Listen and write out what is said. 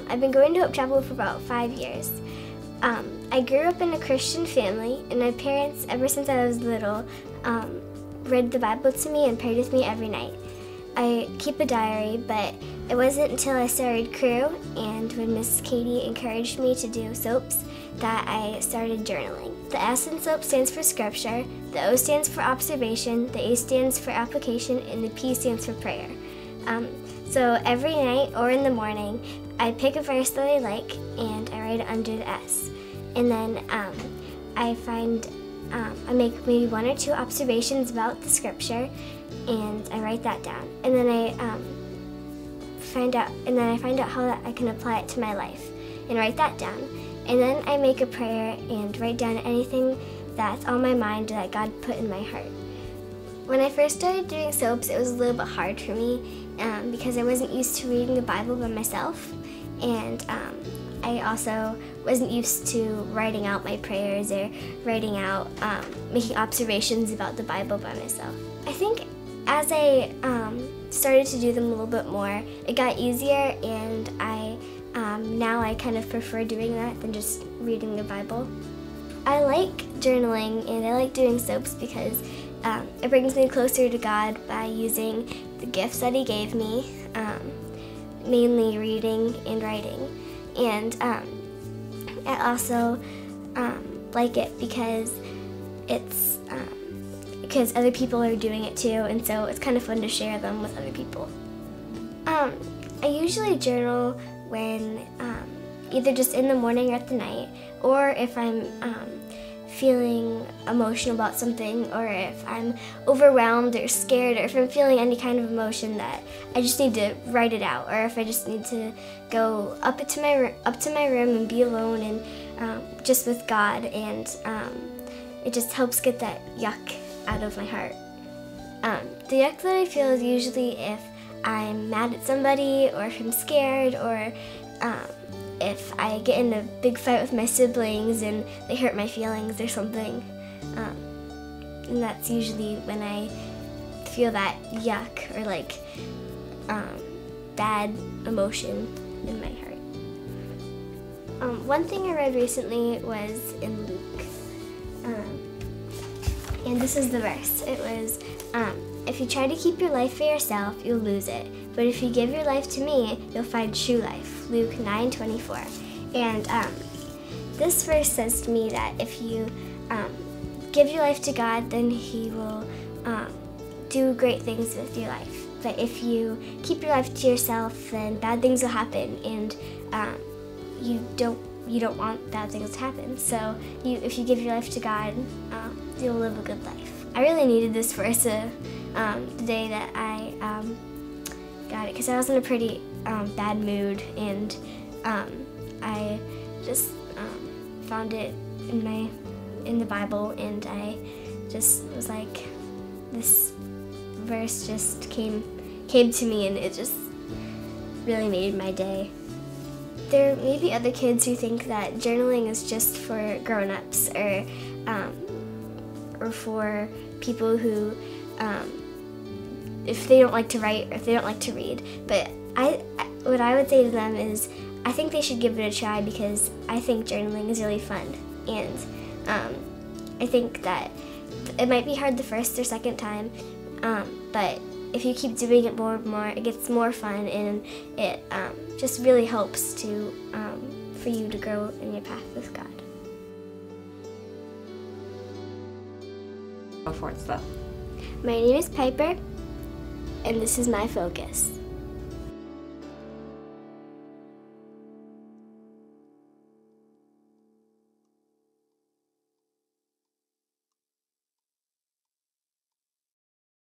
I've been going to Hope Chapel for about 5 years. I grew up in a Christian family, and my parents, ever since I was little, read the Bible to me and prayed with me every night. I keep a diary, but it wasn't until I started Crew and when Miss Katie encouraged me to do soaps that I started journaling. The S in soap stands for scripture, the O stands for observation, the A stands for application, and the P stands for prayer. So every night or in the morning, I pick a verse that I like and I write it under the S. And then I make maybe 1 or 2 observations about the scripture, and I write that down. And then I find out how I can apply it to my life, and write that down. And then I make a prayer and write down anything that's on my mind that God put in my heart. When I first started doing soaps, it was a little bit hard for me because I wasn't used to reading the Bible by myself, and I also wasn't used to writing out my prayers or writing out, making observations about the Bible by myself. I think as I started to do them a little bit more, it got easier, and now I kind of prefer doing that than just reading the Bible. I like journaling and I like doing soaps because it brings me closer to God by using the gifts that He gave me, mainly reading and writing. And I also like it because because other people are doing it too, and so it's kind of fun to share them with other people. I usually journal when either just in the morning or at the night, or if I'm feeling emotional about something, or if I'm overwhelmed or scared, or if I'm feeling any kind of emotion that I just need to write it out, or if I just need to go up to my room and be alone and just with God, and it just helps get that yuck out of my heart. The yuck that I feel is usually if I'm mad at somebody, or if I'm scared, or if I get in a big fight with my siblings and they hurt my feelings or something. And that's usually when I feel that yuck or like bad emotion in my heart. One thing I read recently was in Luke, and this is the verse. It was, if you try to keep your life for yourself, you'll lose it. But if you give your life to me, you'll find true life. Luke 9:24. And this verse says to me that if you give your life to God, then He will do great things with your life. But if you keep your life to yourself, then bad things will happen, and you don't want bad things to happen. So if you give your life to God, you'll live a good life. I really needed this verse the day that I got it, because I was in a pretty bad mood, and I just found it in the Bible, and I just was like, this verse just came to me, and it just really made my day. There may be other kids who think that journaling is just for grown-ups, or for people who if they don't like to write or if they don't like to read. But what I would say to them is I think they should give it a try, because I think journaling is really fun, and I think that it might be hard the first or second time, but if you keep doing it more and more, it gets more fun, and it just really helps for you to grow in your path with God. Go for it, stuff. My name is Piper, and this is my focus.